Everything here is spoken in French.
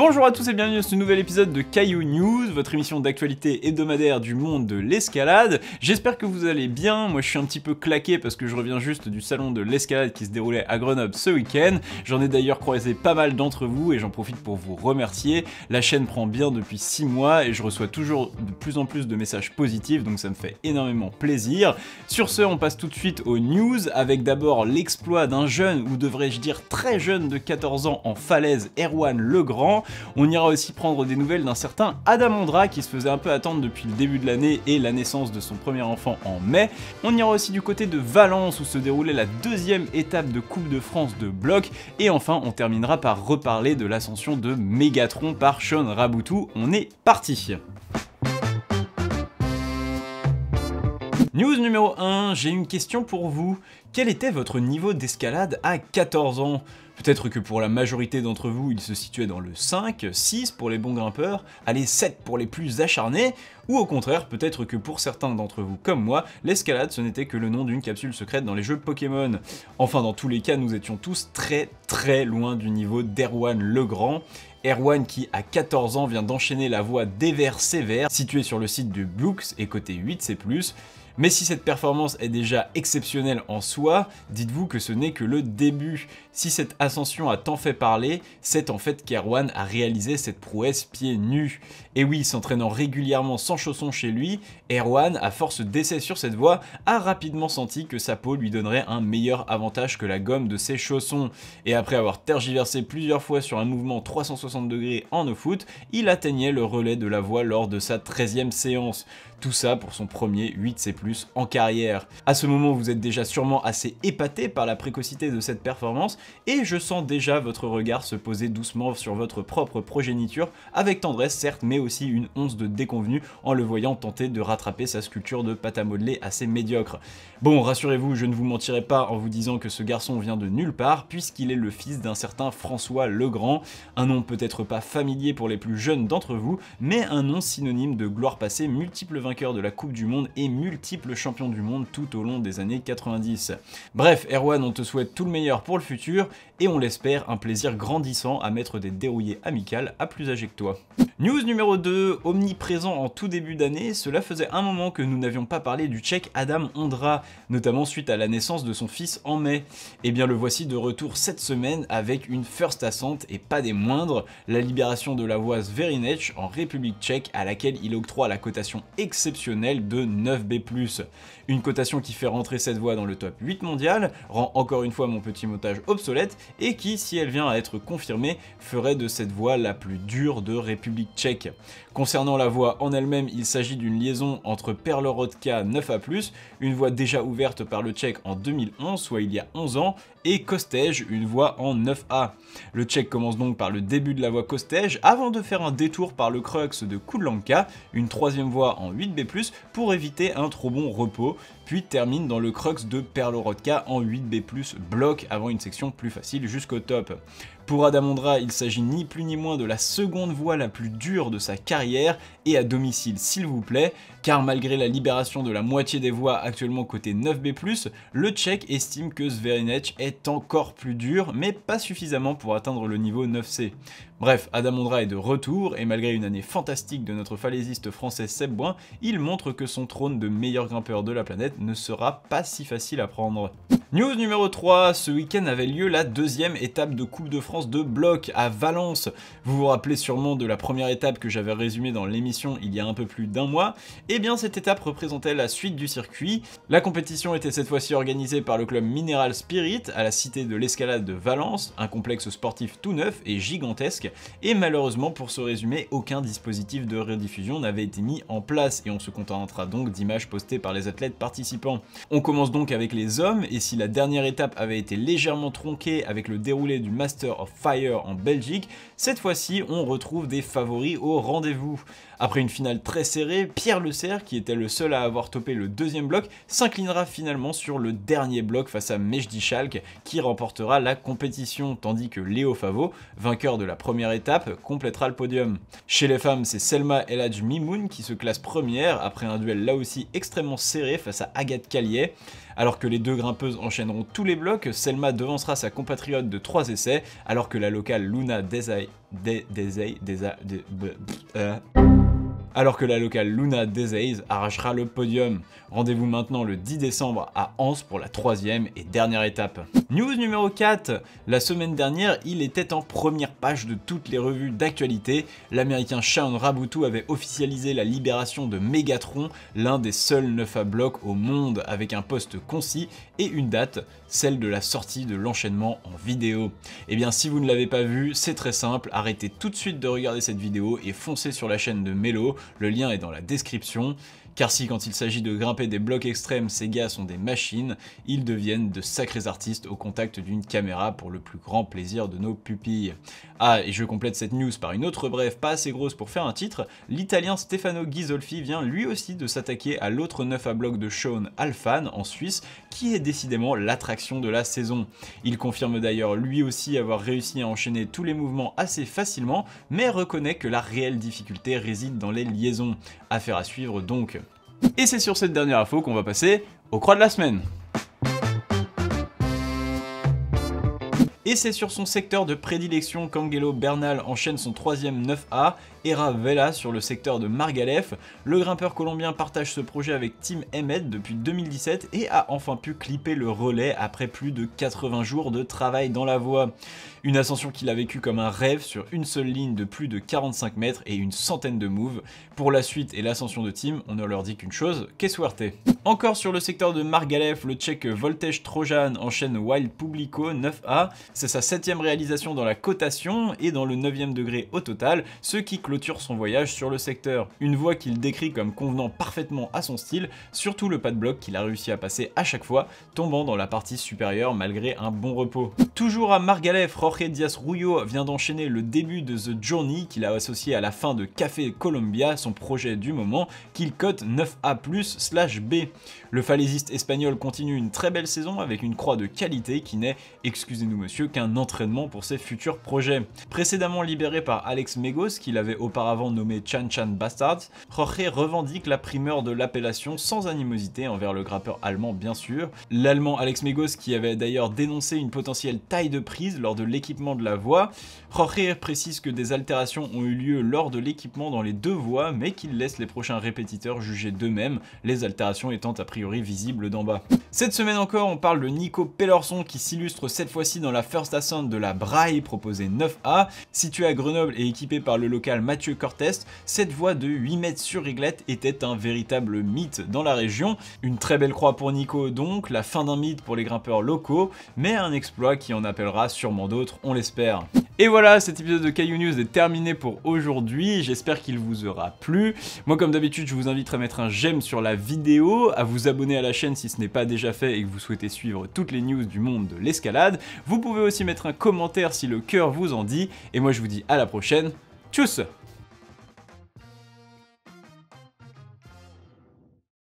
Bonjour à tous et bienvenue dans ce nouvel épisode de Caillou News, votre émission d'actualité hebdomadaire du monde de l'escalade. J'espère que vous allez bien, moi je suis un petit peu claqué parce que je reviens juste du salon de l'escalade qui se déroulait à Grenoble ce week-end. J'en ai d'ailleurs croisé pas mal d'entre vous et j'en profite pour vous remercier. La chaîne prend bien depuis 6 mois et je reçois toujours de plus en plus de messages positifs, donc ça me fait énormément plaisir. Sur ce, on passe tout de suite aux news avec d'abord l'exploit d'un jeune, ou devrais-je dire très jeune de 14 ans en falaise, Erwan Legrand. On ira aussi prendre des nouvelles d'un certain Adam Ondra qui se faisait un peu attendre depuis le début de l'année et la naissance de son premier enfant en mai. On ira aussi du côté de Valence où se déroulait la deuxième étape de Coupe de France de bloc. Et enfin, on terminera par reparler de l'ascension de Mégatron par Sean Raboutou. On est parti! News numéro 1, j'ai une question pour vous. Quel était votre niveau d'escalade à 14 ans? Peut-être que pour la majorité d'entre vous, il se situait dans le 5, 6 pour les bons grimpeurs, allez 7 pour les plus acharnés, ou au contraire, peut-être que pour certains d'entre vous comme moi, l'escalade ce n'était que le nom d'une capsule secrète dans les jeux Pokémon. Enfin, dans tous les cas, nous étions tous très loin du niveau d'Erwan Legrand. Erwan qui, à 14 ans, vient d'enchaîner la voie d'Ever Sévère, située sur le site de Blux et côté 8C+. Mais si cette performance est déjà exceptionnelle en soi, dites-vous que ce n'est que le début. Si cette ascension a tant fait parler, c'est en fait qu'Erwan a réalisé cette prouesse pieds nus. Et oui, s'entraînant régulièrement sans chaussons chez lui, Erwan, à force d'essais sur cette voie, a rapidement senti que sa peau lui donnerait un meilleur avantage que la gomme de ses chaussons. Et après avoir tergiversé plusieurs fois sur un mouvement 360 degrés en no-foot, il atteignait le relais de la voie lors de sa 13e séance. Tout ça pour son premier 8C+, en carrière. À ce moment, vous êtes déjà sûrement assez épaté par la précocité de cette performance, et je sens déjà votre regard se poser doucement sur votre propre progéniture, avec tendresse certes, mais aussi une once de déconvenue en le voyant tenter de rattraper sa sculpture de pâte à modeler assez médiocre. Bon, rassurez-vous, je ne vous mentirai pas en vous disant que ce garçon vient de nulle part, puisqu'il est le fils d'un certain François Legrand, un nom peut-être pas familier pour les plus jeunes d'entre vous, mais un nom synonyme de gloire passée, multiple vainqueur de la Coupe du Monde et multiple champion du monde tout au long des années 90. Bref, Erwan, on te souhaite tout le meilleur pour le futur, et on l'espère, un plaisir grandissant à mettre des dérouillées amicales à plus âgés que toi. News numéro 2, omniprésent en tout début d'année, cela faisait un moment que nous n'avions pas parlé du Tchèque Adam Ondra, notamment suite à la naissance de son fils en mai. Et bien le voici de retour cette semaine avec une first ascent et pas des moindres, la libération de la voie Zverinec en République tchèque à laquelle il octroie la cotation exceptionnelle de 9B+. Une cotation qui fait rentrer cette voie dans le top 8 mondial, rend encore une fois mon petit montage obsolète, et qui, si elle vient à être confirmée, ferait de cette voie la plus dure de République tchèque. Concernant la voie en elle-même, il s'agit d'une liaison entre Perlerodka 9A+, une voie déjà ouverte par le Tchèque en 2011, soit il y a 11 ans, et Kostej, une voie en 9A. Le Tchèque commence donc par le début de la voie Kostej, avant de faire un détour par le crux de Kudlanka, une troisième voie en 8B+, pour éviter un trop bon repos, puis termine dans le crux de Perlerodka en 8B+, bloc avant une section plus facile jusqu'au top. Pour Adam Ondra, il s'agit ni plus ni moins de la seconde voie la plus dure de sa carrière, et à domicile s'il vous plaît, car malgré la libération de la moitié des voies actuellement côté 9B+, le Tchèque estime que Zverinec est encore plus dur, mais pas suffisamment pour atteindre le niveau 9C. Bref, Adam Ondra est de retour, et malgré une année fantastique de notre falaisiste français Seb Boin, il montre que son trône de meilleur grimpeur de la planète ne sera pas si facile à prendre. News numéro 3, ce week-end avait lieu la deuxième étape de Coupe de France de bloc à Valence. Vous vous rappelez sûrement de la première étape que j'avais résumée dans l'émission il y a un peu plus d'un mois. Et bien cette étape représentait la suite du circuit. La compétition était cette fois-ci organisée par le club Mineral Spirit à la cité de l'escalade de Valence, un complexe sportif tout neuf et gigantesque. Et malheureusement pour ce résumé, aucun dispositif de rediffusion n'avait été mis en place et on se contentera donc d'images postées par les athlètes participants. On commence donc avec les hommes, et si la dernière étape avait été légèrement tronquée avec le déroulé du Master of Fire en Belgique, cette fois-ci on retrouve des favoris au rendez-vous. Après une finale très serrée, Pierre Le Cerf, qui était le seul à avoir topé le deuxième bloc, s'inclinera finalement sur le dernier bloc face à Mejdi Schalk, qui remportera la compétition, tandis que Léo Favot, vainqueur de la première première étape complétera le podium. Chez les femmes, c'est Selma El Hadj Mimoun qui se classe première après un duel là aussi extrêmement serré face à Agathe Calliet. Alors que les deux grimpeuses enchaîneront tous les blocs, Selma devancera sa compatriote de 3 essais, alors que la locale Luna Desaiz arrachera le podium. Rendez-vous maintenant le 10 décembre à Anse pour la 3e et dernière étape. News numéro 4. La semaine dernière, il était en première page de toutes les revues d'actualité. L'américain Shaun Raboutou avait officialisé la libération de Megatron, l'un des seuls 9A blocs au monde, avec un post concis et une date, celle de la sortie de l'enchaînement en vidéo. Et bien si vous ne l'avez pas vu, c'est très simple, arrêtez tout de suite de regarder cette vidéo et foncez sur la chaîne de Melo, le lien est dans la description. Car si quand il s'agit de grimper des blocs extrêmes, ces gars sont des machines, ils deviennent de sacrés artistes au contact d'une caméra pour le plus grand plaisir de nos pupilles. Ah, et je complète cette news par une autre brève pas assez grosse pour faire un titre, l'italien Stefano Ghisolfi vient lui aussi de s'attaquer à l'autre 9A bloc de Shaun Alphane en Suisse, qui est décidément l'attraction de la saison. Il confirme d'ailleurs lui aussi avoir réussi à enchaîner tous les mouvements assez facilement, mais reconnaît que la réelle difficulté réside dans les liaisons. Affaire à suivre donc. Et c'est sur cette dernière info qu'on va passer au croix de la semaine. Et c'est sur son secteur de prédilection qu'Angelo Bernal enchaîne son 3e 9A, Hera Vela sur le secteur de Margalef. Le grimpeur colombien partage ce projet avec Team Emmet depuis 2017 et a enfin pu clipper le relais après plus de 80 jours de travail dans la voie. Une ascension qu'il a vécue comme un rêve sur une seule ligne de plus de 45 mètres et une centaine de moves. Pour la suite et l'ascension de Team, on ne leur dit qu'une chose, que suerte. Encore sur le secteur de Margalef, le tchèque Voltej Trojan enchaîne Wild Publico 9A. C'est sa 7e réalisation dans la cotation et dans le 9e degré au total, ce qui clôture son voyage sur le secteur. Une voie qu'il décrit comme convenant parfaitement à son style, surtout le pas de bloc qu'il a réussi à passer à chaque fois, tombant dans la partie supérieure malgré un bon repos. Toujours à Margalef, Jorge Diaz-Ruyo vient d'enchaîner le début de The Journey qu'il a associé à la fin de Café Colombia, son projet du moment, qu'il cote 9A+/B. Le falaisiste espagnol continue une très belle saison avec une croix de qualité qui n'est, excusez-nous monsieur, qu'un entraînement pour ses futurs projets. Précédemment libéré par Alex Megos, qu'il avait auparavant nommé Chan Chan Bastards, Jorge revendique la primeur de l'appellation sans animosité envers le grimpeur allemand bien sûr. L'allemand Alex Megos qui avait d'ailleurs dénoncé une potentielle taille de prise lors de l'équipement de la voie. Jorge précise que des altérations ont eu lieu lors de l'équipement dans les deux voies, mais qu'il laisse les prochains répétiteurs juger d'eux-mêmes, les altérations étant a priori visibles d'en bas. Cette semaine encore, on parle de Nico Pellerson qui s'illustre cette fois-ci dans la First Ascent de la Braille proposée 9A. Située à Grenoble et équipée par le local Mathieu Cortest, cette voie de 8 mètres sur réglette était un véritable mythe dans la région. Une très belle croix pour Nico donc, la fin d'un mythe pour les grimpeurs locaux, mais un exploit qui en appellera sûrement d'autres, on l'espère. Et voilà, cet épisode de Caillou News est terminé pour aujourd'hui, j'espère qu'il vous aura plu. Moi comme d'habitude, je vous invite à mettre un j'aime sur la vidéo, à vous abonner à la chaîne si ce n'est pas déjà fait et que vous souhaitez suivre toutes les news du monde de l'escalade. Vous pouvez aussi mettre un commentaire si le cœur vous en dit, et moi je vous dis à la prochaine, tchuss!